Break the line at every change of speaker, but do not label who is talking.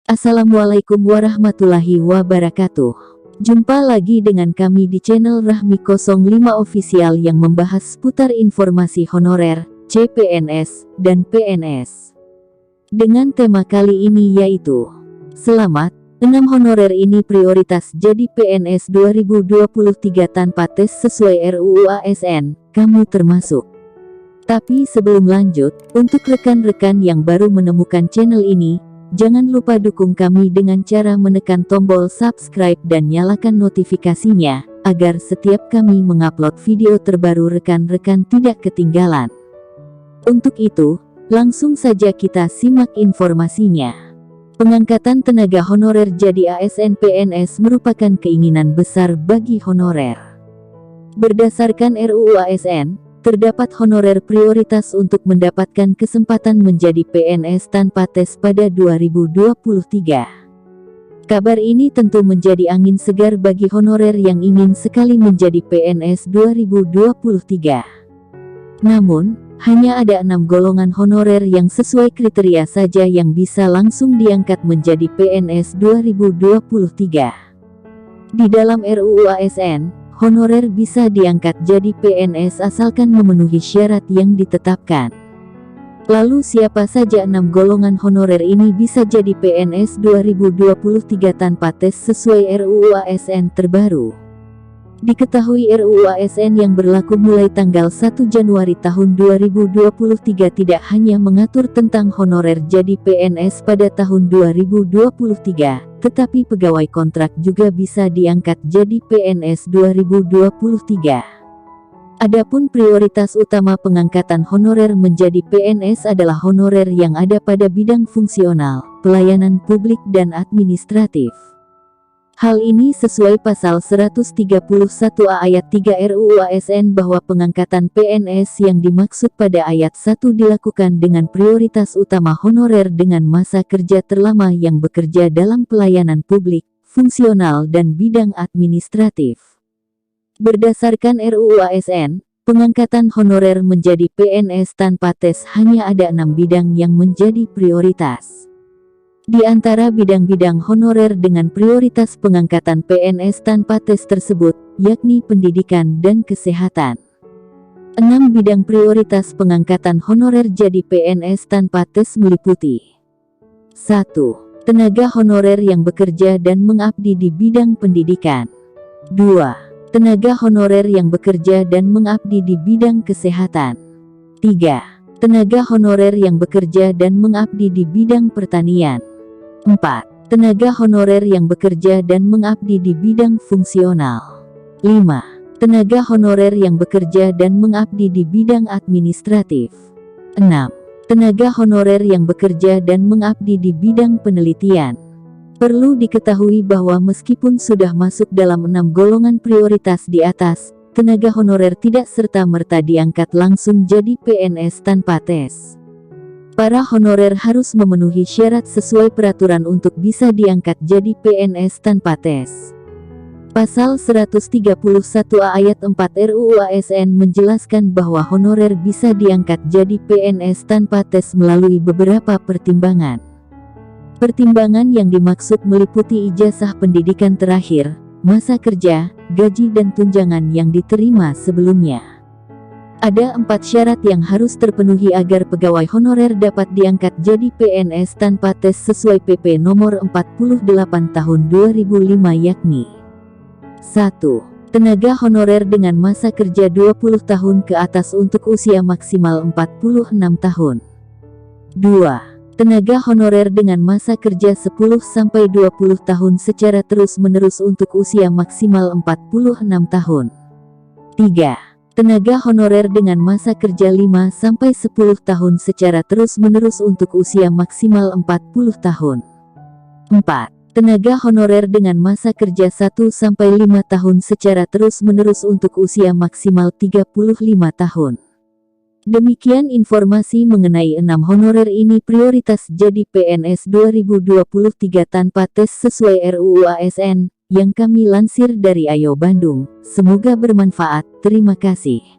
Assalamualaikum warahmatullahi wabarakatuh. Jumpa lagi dengan kami di channel Rahmi 05 Official yang membahas seputar informasi honorer, CPNS, dan PNS. Dengan tema kali ini yaitu, selamat, 6 honorer ini prioritas jadi PNS 2023 tanpa tes sesuai RUU ASN, kamu termasuk. Tapi sebelum lanjut, untuk rekan-rekan yang baru menemukan channel ini, jangan lupa dukung kami dengan cara menekan tombol subscribe dan nyalakan notifikasinya, agar setiap kami mengupload video terbaru rekan-rekan tidak ketinggalan. Untuk itu, langsung saja kita simak informasinya. Pengangkatan tenaga honorer jadi ASN PNS merupakan keinginan besar bagi honorer. Berdasarkan RUU ASN, terdapat honorer prioritas untuk mendapatkan kesempatan menjadi PNS tanpa tes pada 2023. Kabar ini tentu menjadi angin segar bagi honorer yang ingin sekali menjadi PNS 2023. Namun, hanya ada 6 golongan honorer yang sesuai kriteria saja yang bisa langsung diangkat menjadi PNS 2023. Di dalam RUU ASN, honorer bisa diangkat jadi PNS asalkan memenuhi syarat yang ditetapkan. Lalu siapa saja 6 golongan honorer ini bisa jadi PNS 2023 tanpa tes sesuai RUU ASN terbaru? Diketahui RUU ASN yang berlaku mulai tanggal 1 Januari tahun 2023 tidak hanya mengatur tentang honorer jadi PNS pada tahun 2023, tetapi pegawai kontrak juga bisa diangkat jadi PNS 2023. Adapun prioritas utama pengangkatan honorer menjadi PNS adalah honorer yang ada pada bidang fungsional, pelayanan publik dan administratif. Hal ini sesuai pasal 131A ayat 3 RUU ASN bahwa pengangkatan PNS yang dimaksud pada ayat 1 dilakukan dengan prioritas utama honorer dengan masa kerja terlama yang bekerja dalam pelayanan publik, fungsional dan bidang administratif. Berdasarkan RUU ASN, pengangkatan honorer menjadi PNS tanpa tes hanya ada 6 bidang yang menjadi prioritas. Di antara bidang-bidang honorer dengan prioritas pengangkatan PNS tanpa tes tersebut, yakni pendidikan dan kesehatan. 6 bidang prioritas pengangkatan honorer jadi PNS tanpa tes meliputi: 1. Tenaga honorer yang bekerja dan mengabdi di bidang pendidikan. 2. Tenaga honorer yang bekerja dan mengabdi di bidang kesehatan. 3. Tenaga honorer yang bekerja dan mengabdi di bidang pertanian. 4. Tenaga honorer yang bekerja dan mengabdi di bidang fungsional. 5. Tenaga honorer yang bekerja dan mengabdi di bidang administratif. 6. Tenaga honorer yang bekerja dan mengabdi di bidang penelitian. Perlu diketahui bahwa meskipun sudah masuk dalam 6 golongan prioritas di atas, tenaga honorer tidak serta-merta diangkat langsung jadi PNS tanpa tes. Para honorer harus memenuhi syarat sesuai peraturan untuk bisa diangkat jadi PNS tanpa tes. Pasal 131A ayat 4 RUU ASN menjelaskan bahwa honorer bisa diangkat jadi PNS tanpa tes melalui beberapa pertimbangan. Pertimbangan yang dimaksud meliputi ijazah pendidikan terakhir, masa kerja, gaji dan tunjangan yang diterima sebelumnya. Ada 4 syarat yang harus terpenuhi agar pegawai honorer dapat diangkat jadi PNS tanpa tes sesuai PP nomor 48 tahun 2005 yakni: 1. Tenaga honorer dengan masa kerja 20 tahun ke atas untuk usia maksimal 46 tahun. 2. Tenaga honorer dengan masa kerja 10-20 tahun secara terus-menerus untuk usia maksimal 46 tahun. 3. Tenaga honorer dengan masa kerja 5-10 tahun secara terus-menerus untuk usia maksimal 40 tahun. 4. Tenaga honorer dengan masa kerja 1-5 tahun secara terus-menerus untuk usia maksimal 35 tahun. Demikian informasi mengenai 6 honorer ini prioritas jadi PNS 2023 tanpa tes sesuai RUU ASN, yang kami lansir dari Ayo Bandung. Semoga bermanfaat. Terima kasih.